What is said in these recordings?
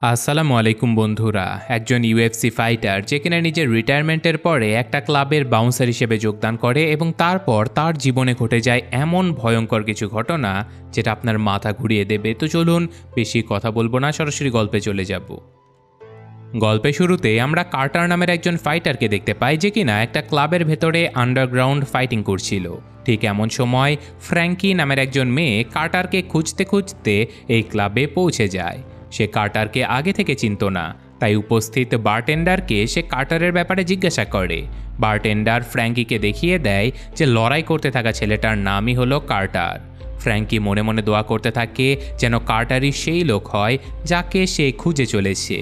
আসসালামু আলাইকুম বন্ধুরা। একজন ইউএফসি ফাইটার যে কিনা নিজের রিটায়ারমেন্টের পরে একটা ক্লাবের বাউন্সার হিসেবে যোগদান করে এবং তারপর তার জীবনে ঘটে যায় এমন ভয়ঙ্কর কিছু ঘটনা যেটা আপনার মাথা ঘুরিয়ে দেবে। তো চলুন, বেশি কথা বলবো না, সরাসরি গল্পে চলে যাব। গল্পের শুরুতে আমরা কার্টার নামের একজন ফাইটারকে দেখতে পাই যে কিনা একটা ক্লাবের ভেতরে আন্ডারগ্রাউন্ড ফাইটিং করছিল। ঠিক এমন সময় ফ্র্যাঙ্কি নামের একজন মেয়ে কার্টারকে খুঁজতে খুঁজতে এই ক্লাবে পৌঁছে যায়। সে কার্টারকে আগে থেকে চিনত না, তাই উপস্থিত বারটেন্ডারকে সে কার্টারের ব্যাপারে জিজ্ঞাসা করে। বারটেন্ডার ফ্র্যাঙ্কিকে দেখিয়ে দেয় যে লড়াই করতে থাকা ছেলেটার নামই হলো কার্টার। ফ্র্যাঙ্কি মনে মনে দোয়া করতে থাকে যেন কার্টারই সেই লোক হয় যাকে সে খুঁজে চলেছে।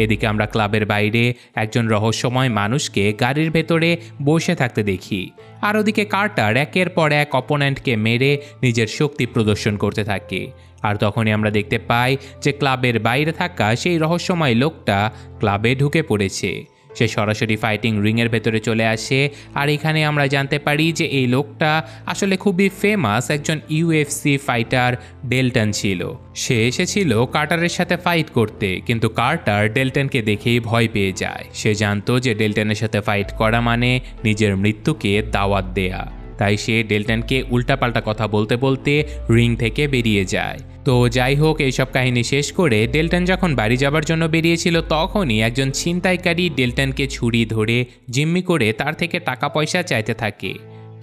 এদিকে আমরা ক্লাবের বাইরে একজন রহস্যময় মানুষকে গাড়ির ভেতরে বসে থাকতে দেখি, আর ওদিকে কার্টার একের পর এক অপোনেন্টকে মেরে নিজের শক্তি প্রদর্শন করতে থাকে। আর তখনই আমরা দেখতে পাই যে ক্লাবের বাইরে থাকা সেই রহস্যময় লোকটা ক্লাবে ঢুকে পড়েছে। সে সরাসরি ফাইটিং রিংয়ের ভেতরে চলে আসে, আর এখানে আমরা জানতে পারি যে এই লোকটা আসলে খুবই ফেমাস একজন ইউএফসি ফাইটার ডেলটন ছিল। সে এসেছিল কার্টারের সাথে ফাইট করতে, কিন্তু কার্টার ডেলটনকে দেখেই ভয় পেয়ে যায়। সে জানতো যে ডেলটনের সাথে ফাইট করা মানে নিজের মৃত্যুকে দাওয়াত দেয়া, তাই সে ডেলটনকে উল্টাপাল্টা কথা বলতে বলতে রিং থেকে বেরিয়ে যায়। তো যাই হোক, এইসব কাহিনী শেষ করে ডেলটন যখন বাড়ি যাবার জন্য বেরিয়েছিল তখনই একজন ছিনতাইকারী ডেলটনকে ছুরি ধরে জিম্মি করে তার থেকে টাকা পয়সা চাইতে থাকে।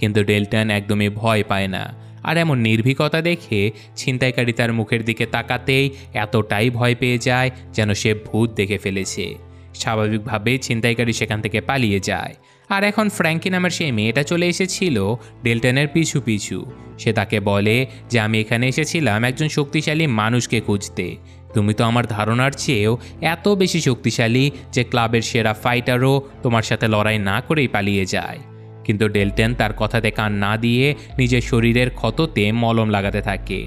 কিন্তু ডেলটন একদমই ভয় পায় না, আর এমন নির্ভীকতা দেখে ছিনতাইকারী তার মুখের দিকে তাকাতেই এতটাই ভয় পেয়ে যায় যেন সে ভূত দেখে ফেলেছে। স্বাভাবিকভাবেই ছিনতাইকারী সেখান থেকে পালিয়ে যায়। আর এখন ফ্র্যাঙ্কি নামের সেই মেয়েটা চলে এসেছিল ডেলটনের পিছু পিছু। সে তাকে বলে যে আমি এখানে এসেছিলাম একজন শক্তিশালী মানুষকে খুঁজতে। তুমি তো আমার ধারণার চেয়েও এত বেশি শক্তিশালী যে ক্লাবের সেরা ফাইটারও তোমার সাথে লড়াই না করেই পালিয়ে যায়। কিন্তু ডেলটন তার কথাতে কান না দিয়ে নিজের শরীরের ক্ষততে মলম লাগাতে থাকে।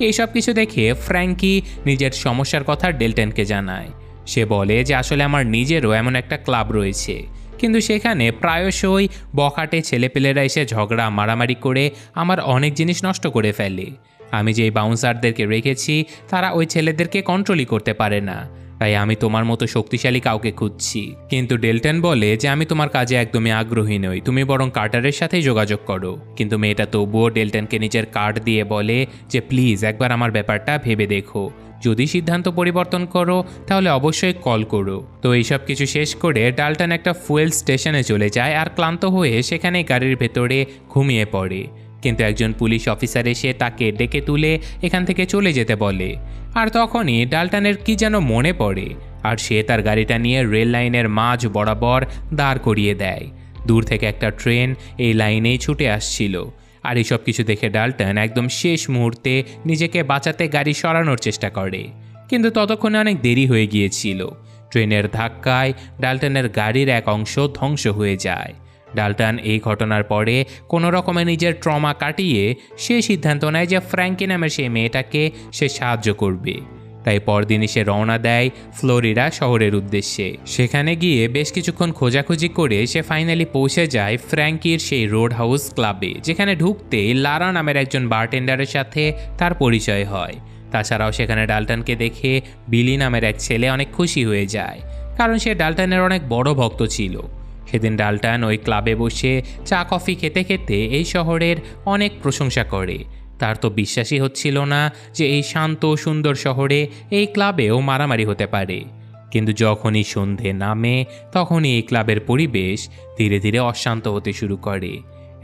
এইসব কিছু দেখে ফ্র্যাঙ্কি নিজের সমস্যার কথা ডেলটনকে জানায়। সে বলে যে আসলে আমার নিজেরও এমন একটা ক্লাব রয়েছে, কিন্তু সেখানে প্রায়শই বখাটে ছেলেপেলেরা এসে ঝগড়া মারামারি করে আমার অনেক জিনিস নষ্ট করে ফেলে। আমি যেই বাউন্সারদেরকে রেখেছি তারা ওই ছেলেদেরকে কন্ট্রোলই করতে পারে না, তাই আমি তোমার মতো শক্তিশালী কাউকে খুঁজছি। কিন্তু ডেলটন বলে যে আমি তোমার কাজে একদমই আগ্রহী নই, তুমি বরং কার্টারের সাথেই যোগাযোগ করো। কিন্তু মেয়েটা তবুও ডেলটনকে নিজের কার্ড দিয়ে বলে যে প্লিজ একবার আমার ব্যাপারটা ভেবে দেখো, যদি সিদ্ধান্ত পরিবর্তন করো তাহলে অবশ্যই কল করো। তো এইসব কিছু শেষ করে ডাল্টন একটা ফুয়েল স্টেশনে চলে যায়, আর ক্লান্ত হয়ে সেখানে গাড়ির ভেতরে ঘুমিয়ে পড়ে। কিন্তু একজন পুলিশ অফিসার এসে তাকে ডেকে তুলে এখান থেকে চলে যেতে বলে। আর তখনই ডাল্টনের কি যেন মনে পড়ে, আর সে তার গাড়িটা নিয়ে রেল লাইনের মাঝ বরাবর দাঁড় করিয়ে দেয়। দূর থেকে একটা ট্রেন এই লাইনেই ছুটে আসছিল। আর এইসব কিছু দেখে ডাল্টন একদম শেষ মুহূর্তে নিজেকে বাঁচাতে গাড়ি সরানোর চেষ্টা করে, কিন্তু ততক্ষণে অনেক দেরি হয়ে গিয়েছিল। ট্রেনের ধাক্কায় ডাল্টনের গাড়ির এক অংশ ধ্বংস হয়ে যায়। ডাল্টন এই ঘটনার পরে কোনো রকমে নিজের ট্রমা কাটিয়ে সে সিদ্ধান্ত নেয় যে ফ্র্যাঙ্কি নামের সেই মেয়েটাকে সে সাহায্য করবে। তাই পরদিনই সে রওনা দেয় ফ্লোরিডা শহরের উদ্দেশ্যে। সেখানে গিয়ে বেশ কিছুক্ষণ খোঁজাখুঁজি করে সে ফাইনালি পৌঁছে যায় ফ্র্যাঙ্কির সেই রোড হাউস ক্লাবে, যেখানে ঢুকতেই লারা নামের একজন বারটেন্ডারের সাথে তার পরিচয় হয়। তাছাড়াও সেখানে ডাল্টনকে দেখে বিলি নামের এক ছেলে অনেক খুশি হয়ে যায়, কারণ সে ডাল্টনের অনেক বড় ভক্ত ছিল। সেদিন ডাল্টন ওই ক্লাবে বসে চা কফি খেতে খেতে এই শহরের অনেক প্রশংসা করে। তার তো বিশ্বাসই হচ্ছিল না যে এই শান্ত সুন্দর শহরে এই ক্লাবেও মারামারি হতে পারে। কিন্তু যখনই সন্ধে নামে তখনই এই ক্লাবের পরিবেশ ধীরে ধীরে অশান্ত হতে শুরু করে।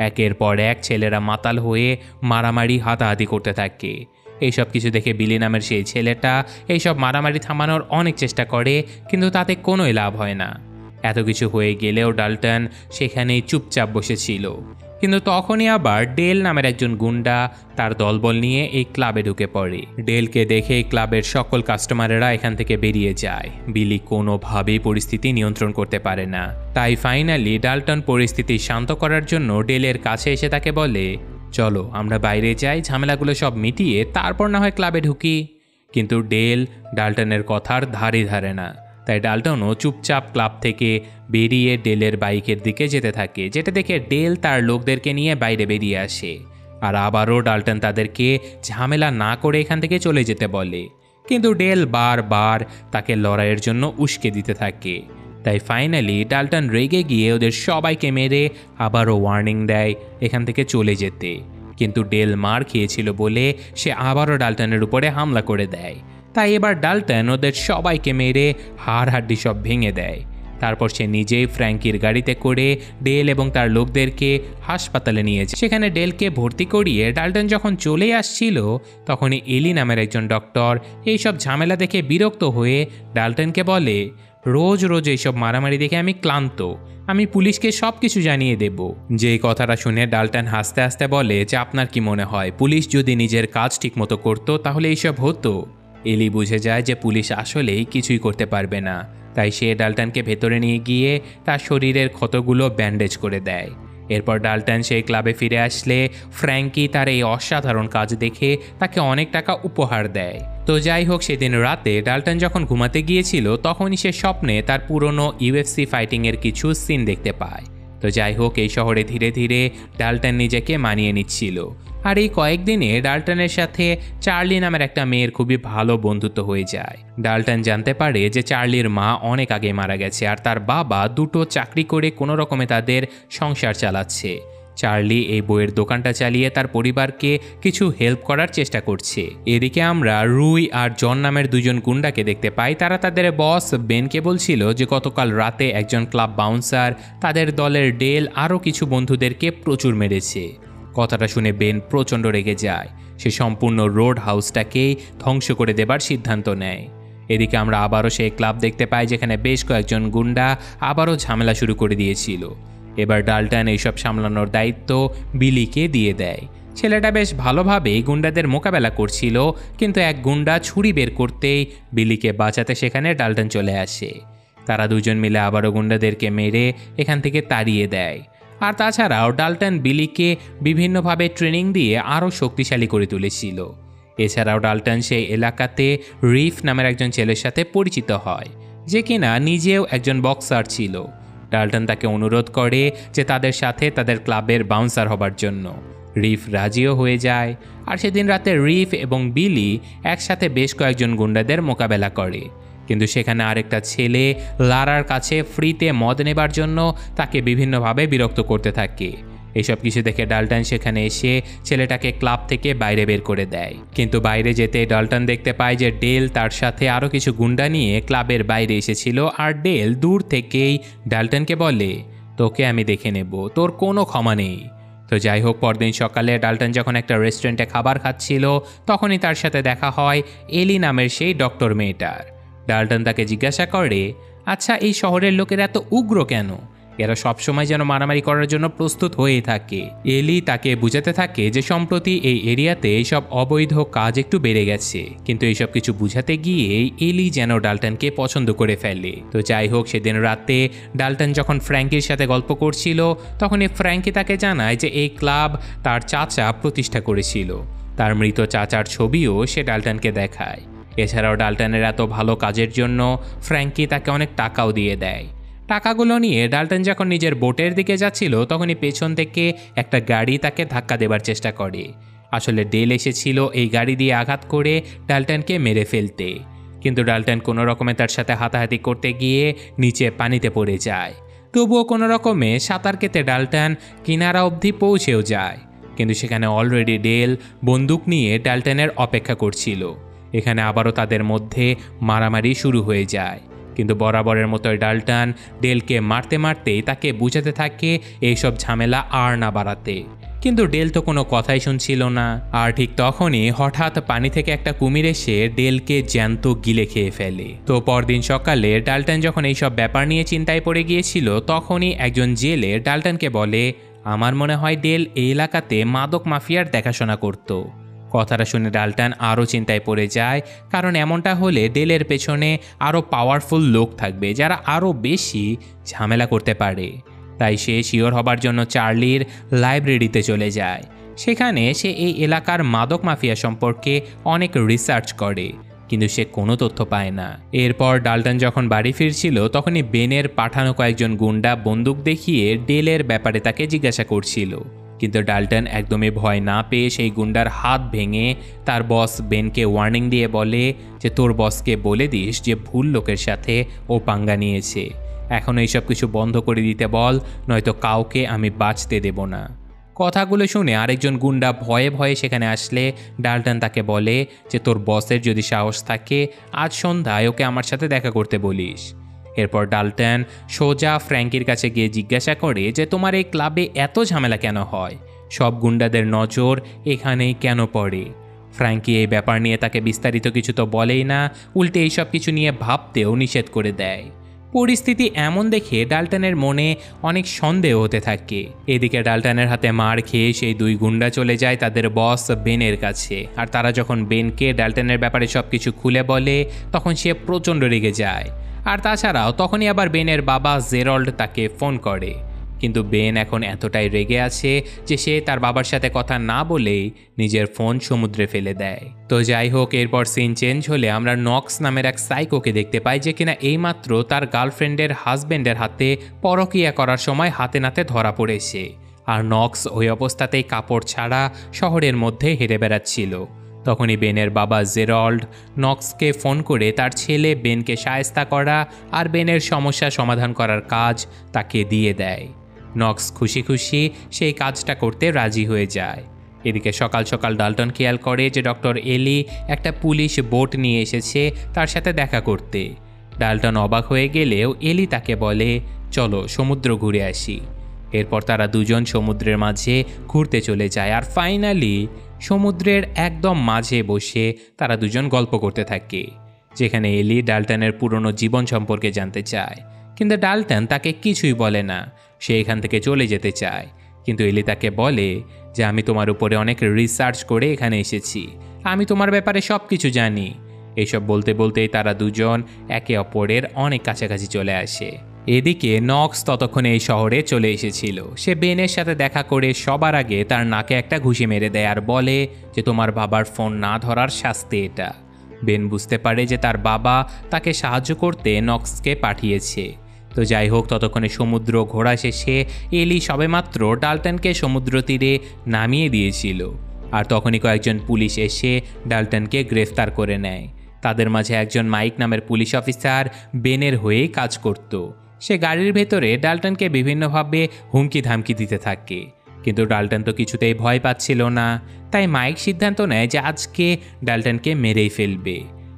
একের পর এক ছেলেরা মাতাল হয়ে মারামারি হাতাহাতি করতে থাকে। এইসব কিছু দেখে বিলি নামের সেই ছেলেটা এইসব মারামারি থামানোর অনেক চেষ্টা করে, কিন্তু তাতে কোনোই লাভ হয় না। এত কিছু হয়ে গেলেও ডাল্টন সেখানেই চুপচাপ বসেছিল। কিন্তু তখনই আবার ডেল নামের একজন গুন্ডা তার দলবল নিয়ে এই ক্লাবে ঢুকে পড়ে। ডেলকে দেখে ক্লাবের সকল কাস্টমারেরা এখান থেকে বেরিয়ে যায়। বিলি কোনোভাবেই পরিস্থিতি নিয়ন্ত্রণ করতে পারে না, তাই ফাইনালি ডাল্টন পরিস্থিতি শান্ত করার জন্য ডেলের কাছে এসে তাকে বলে, চলো আমরা বাইরে যাই, ঝামেলাগুলো সব মিটিয়ে তারপর না হয় ক্লাবে ঢুকি। কিন্তু ডেল ডাল্টনের কথার ধারে ধারে না, তাই ডাল্টনও চুপচাপ ক্লাব থেকে বেরিয়ে ডেলের বাইকের দিকে যেতে থাকে, যেটা দেখে ডেল তার লোকদেরকে নিয়ে বাইরে বেরিয়ে আসে। আর আবারও ডাল্টন তাদেরকে ঝামেলা না করে এখান থেকে চলে যেতে বলে। কিন্তু ডেল বারবার তাকে লড়াইয়ের জন্য উস্কে দিতে থাকে। তাই ফাইনালি ডাল্টন রেগে গিয়ে ওদের সবাইকে মেরে আবারও ওয়ার্নিং দেয় এখান থেকে চলে যেতে। কিন্তু ডেল মার খেয়েছিল বলে সে আবারও ডাল্টনের উপরে হামলা করে দেয়। তাই এবার ডাল্টন ওদের সবাইকে মেরে হাড় হাড্ডি সব ভেঙে দেয়। তারপর সে নিজেই ফ্র্যাঙ্কির গাড়িতে করে ডেল এবং তার লোকদেরকে হাসপাতালে নিয়ে যায়। সেখানে ডেলকে ভর্তি করিয়ে ডাল্টন যখন চলে আসছিল তখনই এলি নামের একজন ডক্টর এইসব ঝামেলা দেখে বিরক্ত হয়ে ডাল্টনকে বলে, রোজ রোজ এইসব মারামারি দেখে আমি ক্লান্ত, আমি পুলিশকে সব কিছু জানিয়ে দেব। যে কথাটা শুনে ডাল্টন হাসতে হাসতে বলে যে আপনার কি মনে হয় পুলিশ যদি নিজের কাজ ঠিকমতো করতো তাহলে এইসব হতো? এলি বুঝে যায় যে পুলিশ আসলেই কিছুই করতে পারবে না। তাই সে ডাল্টনকে ভেতরে নিয়ে গিয়ে তার শরীরের ক্ষতগুলো ব্যান্ডেজ করে দেয়। এরপর ডাল্টন সেই ক্লাবে ফিরে আসলে ফ্র্যাঙ্কি তার এই অসাধারণ কাজ দেখে তাকে অনেক টাকা উপহার দেয়। তো যাই হোক, সেদিন রাতে ডাল্টন যখন ঘুমাতে গিয়েছিল তখনই সে স্বপ্নে তার পুরনো ইউএফসি ফাইটিংয়ের কিছু সিন দেখতে পায়। তো যাই হোক, এই শহরে ধীরে ধীরে ডাল্টন নিজেকে মানিয়ে নিচ্ছিল। আর এই কয়েকদিনে ডাল্টনের সাথে চার্লি নামের একটা মেয়ের খুবই ভালো বন্ধুত্ব হয়ে যায়। ডাল্টন জানতে পারে যে চার্লির মা অনেক আগে মারা গেছে আর তার বাবা দুটো চাকরি করে কোনো রকমে তাদের সংসার চালাচ্ছে। চার্লি এই বইয়ের দোকানটা চালিয়ে তার পরিবারকে কিছু হেল্প করার চেষ্টা করছে। এদিকে আমরা রুই আর জন নামের দুজন গুন্ডাকে দেখতে পাই। তারা তাদের বস বেনকে বলছিল যে গতকাল রাতে একজন ক্লাব বাউন্সার তাদের দলের ডেল আরও কিছু বন্ধুদেরকে প্রচুর মেরেছে। কথাটা শুনে বেন প্রচণ্ড রেগে যায়। সে সম্পূর্ণ রোড হাউসটাকেই ধ্বংস করে দেবার সিদ্ধান্ত নেয়। এদিকে আমরা আবারও সেই ক্লাব দেখতে পাই যেখানে বেশ কয়েকজন গুন্ডা আবারও ঝামেলা শুরু করে দিয়েছিল। এবার ডাল্টন এইসব সামলানোর দায়িত্ব বিলিকে দিয়ে দেয়। ছেলেটা বেশ ভালোভাবেই গুন্ডাদের মোকাবেলা করছিল, কিন্তু এক গুন্ডা ছুরি বের করতেই বিলিকে বাঁচাতে সেখানে ডাল্টন চলে আসে। তারা দুজন মিলে আবারও গুন্ডাদেরকে মেরে এখান থেকে তাড়িয়ে দেয়। আর তাছাড়াও ডাল্টন বিলিকে বিভিন্নভাবে ট্রেনিং দিয়ে আরও শক্তিশালী করে তুলেছিল। এছাড়াও ডাল্টন সেই এলাকাতে রিফ নামের একজন ছেলের সাথে পরিচিত হয়, যে কিনা নিজেও একজন বক্সার ছিল। ডাল্টন তাকে অনুরোধ করে যে তাদের সাথে তাদের ক্লাবের বাউন্সার হবার জন্য। রিফ রাজিও হয়ে যায়। আর সেদিন রাতে রিফ এবং বিলি একসাথে বেশ কয়েকজন গুন্ডাদের মোকাবেলা করে। কিন্তু সেখানে আরেকটা ছেলে লারার কাছে ফ্রিতে মদ নেবার জন্য তাকে বিভিন্নভাবে বিরক্ত করতে থাকে। এসব কিছু দেখে ডাল্টন সেখানে এসে ছেলেটাকে ক্লাব থেকে বাইরে বের করে দেয়। কিন্তু বাইরে যেতে ডাল্টন দেখতে পায় যে ডেল তার সাথে আরও কিছু গুন্ডা নিয়ে ক্লাবের বাইরে এসেছিল। আর ডেল দূর থেকেই ডাল্টনকে বলে, তোকে আমি দেখে নেব, তোর কোনো ক্ষমা নেই। তো যাই হোক, পরদিন সকালে ডাল্টন যখন একটা রেস্টুরেন্টে খাবার খাচ্ছিল তখনই তার সাথে দেখা হয় এলি নামের সেই ডক্টর মেয়েটার। ডাল্টন তাকে জিজ্ঞাসা করে, আচ্ছা এই শহরের লোকেরা এত উগ্র কেন? এরা সবসময় যেন মারামারি করার জন্য প্রস্তুত হয়েই থাকে। এলি তাকে বুঝাতে থাকে যে সম্প্রতি এই এরিয়াতে এইসব অবৈধ কাজ একটু বেড়ে গেছে, কিন্তু এইসব কিছু বুঝাতে গিয়েই এলি যেন ডাল্টনকে পছন্দ করে ফেলে। তো যাই হোক, সেদিন রাতে ডাল্টন যখন ফ্র্যাঙ্কির সাথে গল্প করছিল তখনই ফ্র্যাঙ্কি তাকে জানায় যে এই ক্লাব তার চাচা প্রতিষ্ঠা করেছিল। তার মৃত চাচার ছবিও সে ডাল্টনকে দেখায়। এছাড়াও ডাল্টনের এত ভালো কাজের জন্য ফ্র্যাঙ্কি তাকে অনেক টাকাও দিয়ে দেয়। টাকাগুলো নিয়ে ডাল্টন যখন নিজের বোটের দিকে যাচ্ছিল তখনই পেছন থেকে একটা গাড়ি তাকে ধাক্কা দেবার চেষ্টা করে। আসলে ডেল এসেছিল এই গাড়ি দিয়ে আঘাত করে ডাল্টনকে মেরে ফেলতে, কিন্তু ডাল্টন কোনো রকমে তার সাথে হাতাহাতি করতে গিয়ে নিচে পানিতে পড়ে যায়। তবুও কোনো রকমে সাঁতার কেটে ডাল্টন কিনারা অবধি পৌঁছেও যায়, কিন্তু সেখানে অলরেডি ডেল বন্দুক নিয়ে ডাল্টনের অপেক্ষা করছিল। এখানে আবারও তাদের মধ্যে মারামারি শুরু হয়ে যায়, কিন্তু বরাবরের মতোই ডাল্টন ডেলকে মারতে মারতেই তাকে বুঝাতে থাকে এইসব ঝামেলা আর না বাড়াতে। কিন্তু ডেল তো কোনো কথাই শুনছিল না। আর ঠিক তখনই হঠাৎ পানি থেকে একটা কুমির এসে ডেলকে জ্যান্ত গিলে খেয়ে ফেলে। তো পরদিন সকালে ডাল্টন যখন এইসব ব্যাপার নিয়ে চিন্তায় পড়ে গিয়েছিল তখনই একজন জেলে ডাল্টনকে বলে, আমার মনে হয় ডেল এই এলাকাতে মাদক মাফিয়ার দেখাশোনা করত। কথাটা শুনে ডাল্টন আরও চিন্তায় পড়ে যায়, কারণ এমনটা হলে ডেলের পেছনে আরও পাওয়ারফুল লোক থাকবে যারা আরও বেশি ঝামেলা করতে পারে। তাই সে শিওর হবার জন্য চার্লির লাইব্রেরিতে চলে যায়। সেখানে সে এই এলাকার মাদক মাফিয়া সম্পর্কে অনেক রিসার্চ করে, কিন্তু সে কোনো তথ্য পায় না। এরপর ডাল্টন যখন বাড়ি ফিরছিল তখনই বেনের পাঠানো কয়েকজন গুন্ডা বন্দুক দেখিয়ে ডেলের ব্যাপারে তাকে জিজ্ঞাসা করছিল। কিন্তু ডাল্টন একদমই ভয় না পেয়ে সেই গুন্ডার হাত ভেঙে তার বস বেনকে ওয়ার্নিং দিয়ে বলে যে তোর বসকে বলে দিস যে ভুল লোকের সাথে ও পাঙ্গা নিয়েছে, এখন এইসব কিছু বন্ধ করে দিতে বল, নয়তো কাউকে আমি বাঁচতে দেব না। কথাগুলো শুনে আরেকজন গুন্ডা ভয়ে ভয়ে সেখানে আসলে ডাল্টন তাকে বলে যে তোর বসের যদি সাহস থাকে আজ সন্ধ্যায় ওকে আমার সাথে দেখা করতে বলিস। এরপর ডাল্টন সোজা ফ্র্যাঙ্কির কাছে গিয়ে জিজ্ঞাসা করে যে তোমার এই ক্লাবে এত ঝামেলা কেন হয়, সব গুন্ডাদের নজর এখানেই কেন পড়ে। ফ্র্যাঙ্কি এই ব্যাপার নিয়ে তাকে বিস্তারিত কিছু তো বলেই না, উল্টে এইসব কিছু নিয়ে ভাবতেও নিষেধ করে দেয়। পরিস্থিতি এমন দেখে ডাল্টনের মনে অনেক সন্দেহ হতে থাকে। এদিকে ডাল্টনের হাতে মার খেয়ে সেই দুই গুন্ডা চলে যায় তাদের বস বেনের কাছে, আর তারা যখন বেনকে ডাল্টনের ব্যাপারে সব কিছু খুলে বলে তখন সে প্রচণ্ড রেগে যায়। আর তাছাড়াও তখনই আবার বেনের বাবা জেরল্ড তাকে ফোন করে, কিন্তু বেন এখন এতটাই রেগে আছে যে সে তার বাবার সাথে কথা না বলেই নিজের ফোন সমুদ্রে ফেলে দেয়। তো যাই হোক, এরপর সিন চেঞ্জ হলে আমরা নক্স নামের এক সাইকোকে দেখতে পাই যে কিনা এইমাত্র তার গার্লফ্রেন্ডের হাজব্যান্ডের হাতে পরকীয়া করার সময় হাতে নাতে ধরা পড়েছে, আর নক্স ওই অবস্থাতেই কাপড় ছাড়া শহরের মধ্যে হেঁটে বেড়াচ্ছিল। তখনই বেনের বাবা জেরল্ড নক্সকে ফোন করে তার ছেলে বেনকে শায়েস্তা করা আর বেনের সমস্যা সমাধান করার কাজ তাকে দিয়ে দেয়। নক্স খুশি খুশি সেই কাজটা করতে রাজি হয়ে যায়। এদিকে সকাল সকাল ডাল্টন খেয়াল করে যে ডক্টর এলি একটা পুলিশ বোট নিয়ে এসেছে তার সাথে দেখা করতে। ডাল্টন অবাক হয়ে গেলেও এলি তাকে বলে চলো সমুদ্র ঘুরে আসি। এরপর তারা দুজন সমুদ্রের মাঝে ঘুরতে চলে যায়, আর ফাইনালি সমুদ্রের একদম মাঝে বসে তারা দুজন গল্প করতে থাকে, যেখানে এলি ডাল্টনের পুরনো জীবন সম্পর্কে জানতে চায়। কিন্তু ডাল্টন তাকে কিছুই বলে না, সে এখান থেকে চলে যেতে চায়। কিন্তু এলি তাকে বলে যে আমি তোমার উপরে অনেক রিসার্চ করে এখানে এসেছি, আমি তোমার ব্যাপারে সব কিছু জানি। এইসব বলতে বলতেই তারা দুজন একে অপরের অনেক কাছাকাছি চলে আসে। এদিকে নক্স ততক্ষণে এই শহরে চলে এসেছিল। সে বেনের সাথে দেখা করে সবার আগে তার নাকে একটা ঘুষি মেরে দেয় আর বলে যে তোমার বাবার ফোন না ধরার শাস্তি এটা। বেন বুঝতে পারে যে তার বাবা তাকে সাহায্য করতে নক্সকে পাঠিয়েছে। তো যাই হোক, ততক্ষণে সমুদ্র ঘোরা শেষে এলি সবেমাত্র ডাল্টনকে সমুদ্র তীরে নামিয়ে দিয়েছিল, আর তখনই কয়েকজন পুলিশ এসে ডাল্টনকে গ্রেফতার করে নেয়। তাদের মাঝে একজন মাইক নামের পুলিশ অফিসার বেনের হয়েই কাজ করত। সে গাড়ির ভেতরে ডাল্টনকে বিভিন্নভাবে হুমকি ধামকি দিতে থাকে, কিন্তু ডাল্টন তো কিছুতেই ভয় পাচ্ছিল না। তাই মাইক সিদ্ধান্ত নেয় যে আজকে ডাল্টনকে মেরেই ফেলবে।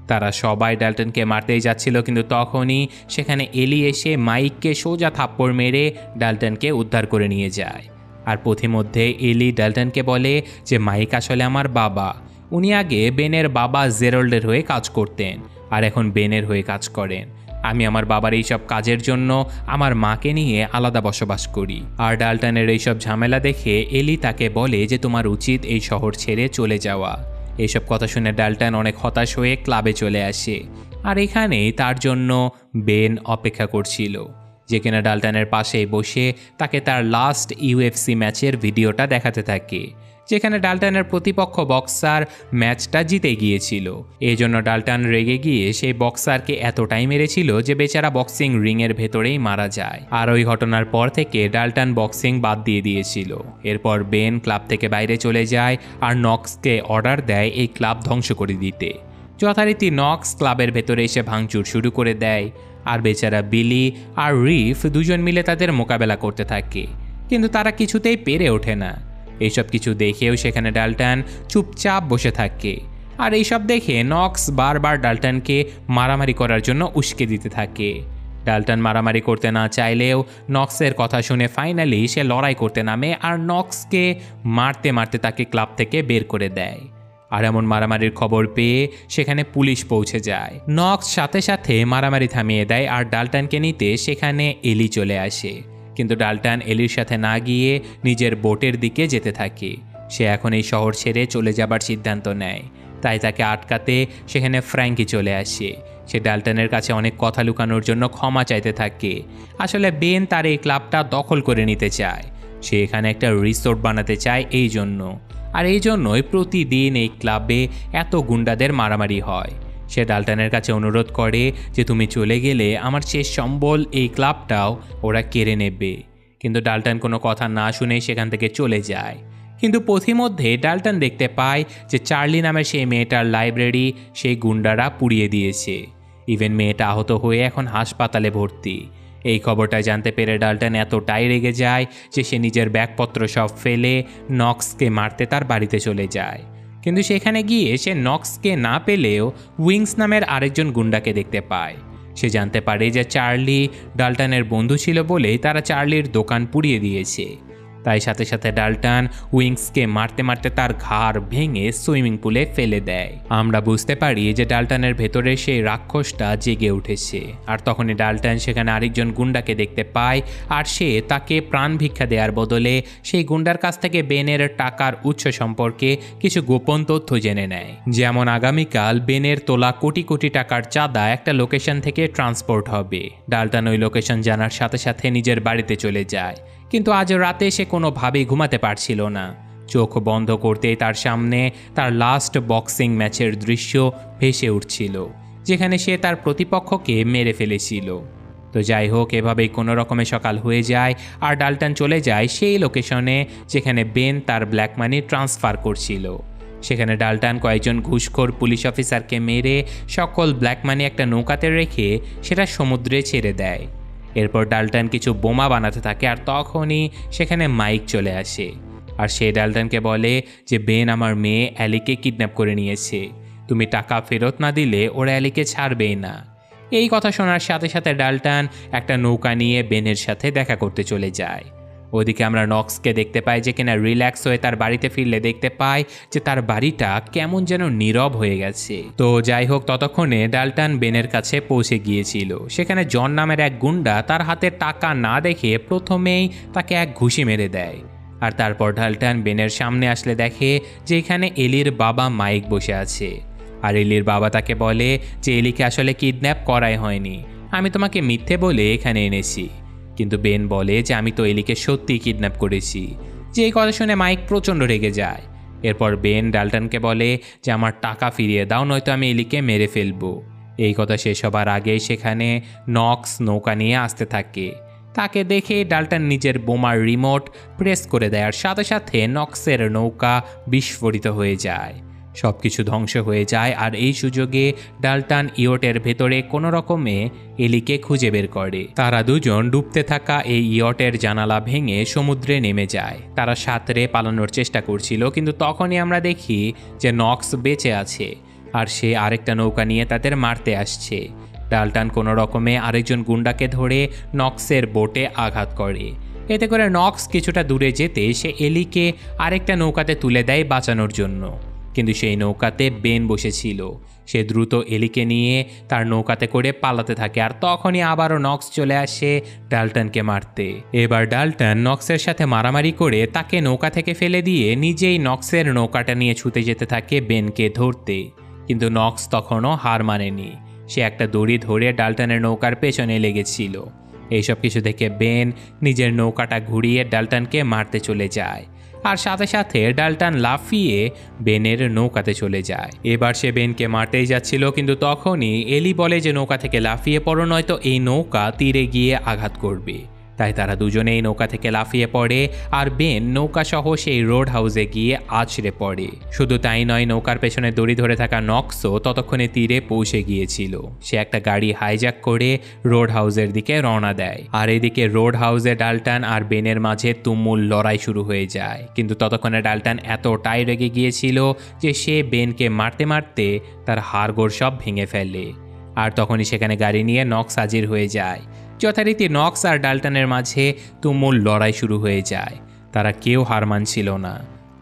তারা সবাই ডাল্টনকে মারতেই যাচ্ছিল, কিন্তু তখনই সেখানে এলি এসে মাইককে সোজা থাপ্পড় মেরে ডাল্টনকে উদ্ধার করে নিয়ে যায়। আর পথিমধ্যে এলি ডাল্টনকে বলে যে মাইক আসলে আমার বাবা, উনি আগে বেনের বাবা জেরল্ডের হয়ে কাজ করতেন আর এখন বেনের হয়ে কাজ করেন। আমি আমার বাবার এইসব কাজের জন্য আমার মাকে নিয়ে আলাদা বসবাস করি। আর ডাল্টনের এইসব ঝামেলা দেখে এলি তাকে বলে যে তোমার উচিত এই শহর ছেড়ে চলে যাওয়া। এইসব কথা শুনে ডাল্টন অনেক হতাশ হয়ে ক্লাবে চলে আসে, আর এখানেই তার জন্য বেন অপেক্ষা করছিল, যে কিনা ডাল্টনের পাশে বসে তাকে তার লাস্ট ইউএফসি ম্যাচের ভিডিওটা দেখাতে থাকে, যেখানে ডাল্টনের প্রতিপক্ষ বক্সার ম্যাচটা জিতে গিয়েছিল। এই জন্য ডাল্টন রেগে গিয়ে সেই বক্সারকে এতটাই মেরেছিল যে বেচারা বক্সিং রিংয়ের ভেতরেই মারা যায়। আর ওই ঘটনার পর থেকে ডাল্টন বক্সিং বাদ দিয়ে দিয়েছিল। এরপর বেন ক্লাব থেকে বাইরে চলে যায় আর নক্সকে অর্ডার দেয় এই ক্লাব ধ্বংস করে দিতে। যথারীতি নক্স ক্লাবের ভেতরে এসে ভাঙচুর শুরু করে দেয়, আর বেচারা বিলি আর রিফ দুজন মিলে তাদের মোকাবেলা করতে থাকে, কিন্তু তারা কিছুতেই পেরে ওঠে না। এইসব কিছু দেখেও সেখানে ডাল্টন চুপচাপ বসে থাকে, আর এইসব দেখে নক্স বারবার ডাল্টনকে মারামারি করার জন্য উস্কে দিতে থাকে। ডাল্টন মারামারি করতে না চাইলেও নক্সের কথা শুনে ফাইনালি সে লড়াই করতে নামে আর নক্সকে মারতে মারতে তাকে ক্লাব থেকে বের করে দেয়। আর এমন মারামারির খবর পেয়ে সেখানে পুলিশ পৌঁছে যায়। নক্স সাথে সাথে মারামারি থামিয়ে দেয় আর ডাল্টনকে নিতে সেখানে এলি চলে আসে, কিন্তু ডাল্টন এলির সাথে না গিয়ে নিজের বোটের দিকে যেতে থাকে। সে এখন এই শহর ছেড়ে চলে যাবার সিদ্ধান্ত নেয়, তাই তাকে আটকাতে সেখানে ফ্র্যাঙ্কি চলে আসে। সে ডাল্টনের কাছে অনেক কথা লুকানোর জন্য ক্ষমা চাইতে থাকে। আসলে বেন তার এই ক্লাবটা দখল করে নিতে চায়, সে এখানে একটা রিসোর্ট বানাতে চায় এই জন্য, আর এই জন্যই প্রতিদিন এই ক্লাবে এত গুন্ডাদের মারামারি হয়। সে ডাল্টনের কাছে অনুরোধ করে যে তুমি চলে গেলে আমার শেষ সম্বল এই ক্লাবটাও ওরা কেড়ে নেবে। কিন্তু ডাল্টন কোনো কথা না শুনেই সেখান থেকে চলে যায়। কিন্তু পথিমধ্যে ডাল্টন দেখতে পায় যে চার্লি নামের সেই মেয়েটার লাইব্রেরি সেই গুন্ডারা পুড়িয়ে দিয়েছে। ইভেন মেয়েটা আহত হয়ে এখন হাসপাতালে ভর্তি। এই খবরটা জানতে পেরে ডাল্টন এতটাই রেগে যায় যে সে নিজের ব্যাগপত্র সব ফেলে নক্সকে মারতে তার বাড়িতে চলে যায়। কিন্তু সেখানে গিয়ে সে নক্সকে না পেলেও উইংস নামের আরেকজন গুন্ডাকে দেখতে পায়। সে জানতে পারে যে চার্লি ডাল্টনের বন্ধু ছিল বলেই তারা চার্লির দোকান পুড়িয়ে দিয়েছে। তাই সাথে সাথে ডাল্টন উইংসকে মারতে মারতে তার ঘাড় ভেঙে সুইমিং পুলে ফেলে দেয়। আমরা বুঝতে পারি যে ডাল্টনের ভেতরে সেই রাক্ষসটা জেগে উঠেছে। আর তখনই ডাল্টন সেখানে আরেকজন গুন্ডাকে দেখতে পায়, আর সে তাকে প্রাণ ভিক্ষা দেওয়ার বদলে সেই গুন্ডার কাছ থেকে বেনের টাকার উৎস সম্পর্কে কিছু গোপন তথ্য জেনে নেয়। যেমন আগামীকাল বেনের তোলা কোটি কোটি টাকার চাঁদা একটা লোকেশন থেকে ট্রান্সপোর্ট হবে। ডাল্টন ওই লোকেশন জানার সাথে সাথে নিজের বাড়িতে চলে যায়। কিন্তু আজ রাতে সে কোনোভাবেই ঘুমাতে পারছিল না। চোখ বন্ধ করতেই তার সামনে তার লাস্ট বক্সিং ম্যাচের দৃশ্য ভেসে উঠছিল, যেখানে সে তার প্রতিপক্ষকে মেরে ফেলেছিল। তো যাই হোক, এভাবেই কোনো রকমে সকাল হয়ে যায় আর ডাল্টন চলে যায় সেই লোকেশনে যেখানে বেন তার ব্ল্যাক মানি ট্রান্সফার করছিল। সেখানে ডাল্টন কয়েকজন ঘুষখোর পুলিশ অফিসারকে মেরে সকল ব্ল্যাক মানি একটা নৌকাতে রেখে সেটা সমুদ্রে ছেড়ে দেয়। এরপর ডাল্টন কিছু বোমা বানাতে থাকে, আর তখনই সেখানে মাইক চলে আসে। আর সে ডাল্টনকে বলে যে বেন আমার মেয়ে অ্যালিকে কিডন্যাপ করে নিয়েছে, তুমি টাকা ফেরত না দিলে ওরা অ্যালিকে ছাড়বেই না। এই কথা শোনার সাথে সাথে ডাল্টন একটা নৌকা নিয়ে বেনের সাথে দেখা করতে চলে যায়। ওদিকে আমরা নক্সকে দেখতে পাই যে কিনা রিল্যাক্স হয়ে তার বাড়িতে ফিরলে দেখতে পাই যে তার বাড়িটা কেমন যেন নীরব হয়ে গেছে। তো যাই হোক, ততক্ষণে ডাল্টন বেনের কাছে পৌঁছে গিয়েছিল। সেখানে জন নামের এক গুন্ডা তার হাতে টাকা না দেখে প্রথমেই তাকে এক ঘুষি মেরে দেয়। আর তারপর ডাল্টন বেনের সামনে আসলে দেখে যে এখানে এলির বাবা মাইক বসে আছে। আর এলির বাবা তাকে বলে যে এলিকে আসলে কিডন্যাপ করাই হয়নি, আমি তোমাকে মিথ্যে বলে এখানে এনেছি। কিন্তু বেন বলে যে আমি তো এলিকে সত্যিই কিডন্যাপ করেছি। যে এই কথা শুনে মাইক প্রচণ্ড রেগে যায়। এরপর বেন ডাল্টনকে বলে যে আমার টাকা ফিরিয়ে দাও, নয়তো আমি এলিকে মেরে ফেলবো। এই কথা শেষ হবার আগেই সেখানে নক্স নৌকা নিয়ে আসতে থাকে। তাকে দেখে ডাল্টন নিজের বোমার রিমোট প্রেস করে দেয়, আর সাথে সাথে নক্সের নৌকা বিস্ফোরিত হয়ে যায়। সব কিছু ধ্বংস হয়ে যায়। আর এই সুযোগে ডাল্টন ইয়টের ভেতরে কোনো রকমে এলিকে খুঁজে বের করে। তারা দুজন ডুবতে থাকা এই ইয়টের জানালা ভেঙে সমুদ্রে নেমে যায়। তারা সাঁতরে পালানোর চেষ্টা করছিল, কিন্তু তখনই আমরা দেখি যে নক্স বেঁচে আছে, আর সে আরেকটা নৌকা নিয়ে তাদের মারতে আসছে। ডাল্টন কোনো রকমে আরেকজন গুন্ডাকে ধরে নক্সের বোটে আঘাত করে। এতে করে নক্স কিছুটা দূরে যেতে সে এলিকে আরেকটা নৌকাতে তুলে দেয় বাঁচানোর জন্য। কিন্তু সেই নৌকাতে বেন বসেছিল। সে দ্রুত এলিকে নিয়ে তার নৌকাতে করে পালাতে থাকে। আর তখনই আবারও নক্স চলে আসে ডাল্টনকে মারতে। এবার ডাল্টন নক্সের সাথে মারামারি করে তাকে নৌকা থেকে ফেলে দিয়ে নিজেই নক্সের নৌকাটা নিয়ে ছুটে যেতে থাকে বেনকে ধরতে। কিন্তু নক্স তখনও হার মানেনি। সে একটা দড়ি ধরে ডাল্টনের নৌকার পেছনে লেগেছিল। এইসব কিছু দেখে বেন নিজের নৌকাটা ঘুরিয়ে ডাল্টনকে মারতে চলে যায়। আর সাথে সাথে ডাল্টন লাফিয়ে বেনের নৌকাতে চলে যায়। এবার সে বেনকে মারতেই যাচ্ছিল, কিন্তু তখনই এলি বলে যে নৌকা থেকে লাফিয়ে পড়ো, নয়তো এই নৌকা তীরে গিয়ে আঘাত করবে। তাই তারা দুজনেই নৌকা থেকে লাফিয়ে পড়ে, আর বেন নৌকা সহ সেই রোড হাউসে গিয়ে আছড়ে পড়ে। শুধু তাই নয়, নৌকার পেছনে দড়ি ধরে থাকা নক্সও ততক্ষণে তীরে পৌঁছে গিয়েছিল। সে একটা গাড়ি হাইজ্যাক করে রোড হাউসের দিকে রওনা দেয়। আর এদিকে রোড হাউসে ডাল্টন আর বেনের মাঝে তুমুল লড়াই শুরু হয়ে যায়। কিন্তু ততক্ষণে ডাল্টন এতটাই রেগে গিয়েছিল যে সে বেনকে মারতে মারতে তার হাড়গোড় সব ভেঙে ফেলে। আর তখনই সেখানে গাড়ি নিয়ে নক্স হাজির হয়ে যায়। যথারীতি নক্স আর ডাল্টনের মাঝে তুমুল লড়াই শুরু হয়ে যায়। তারা কেউ হার মানছিল না।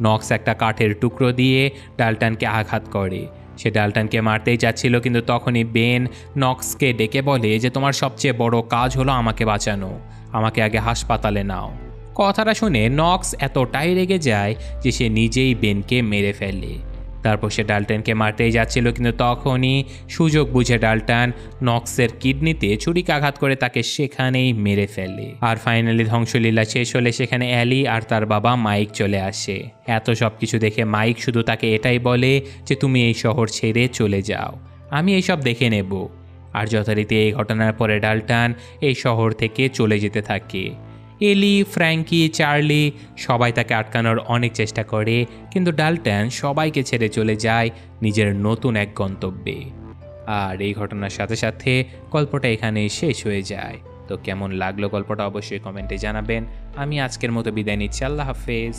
নক্স একটা কাঠের টুকরো দিয়ে ডাল্টনকে আঘাত করে। সে ডাল্টনকে মারতেই যাচ্ছিল, কিন্তু তখনই বেন নক্সকে ডেকে বলে যে তোমার সবচেয়ে বড় কাজ হলো আমাকে বাঁচানো, আমাকে আগে হাসপাতালে নাও। কথাটা শুনে নক্স এতটাই রেগে যায় যে সে নিজেই বেনকে মেরে ফেলে। তারপর সে ডাল্টনকে মারতেই যাচ্ছিল, কিন্তু তখনই সুযোগ বুঝে ডাল্টন নক্সের কিডনিতে ছুরিকাঘাত করে তাকে সেখানেই মেরে ফেলে। আর ফাইনালি ধ্বংসলীলা শেষ হলে সেখানে অ্যালি আর তার বাবা মাইক চলে আসে। এত সব কিছু দেখে মাইক শুধু তাকে এটাই বলে যে তুমি এই শহর ছেড়ে চলে যাও, আমি এইসব দেখে নেব। আর যথারীতি এই ঘটনার পরে ডাল্টন এই শহর থেকে চলে যেতে থাকে। এলি, ফ্র্যাঙ্কি, চার্লি সবাই তাকে আটকানোর অনেক চেষ্টা করে, কিন্তু ডাল্টন সবাইকে ছেড়ে চলে যায় নিজের নতুন এক গন্তব্যে। আর এই ঘটনার সাথে সাথে গল্পটা এখানেই শেষ হয়ে যায়। তো কেমন লাগলো গল্পটা অবশ্যই কমেন্টে জানাবেন। আমি আজকের মতো বিদায় নিচ্ছি। আল্লাহ হাফেজ।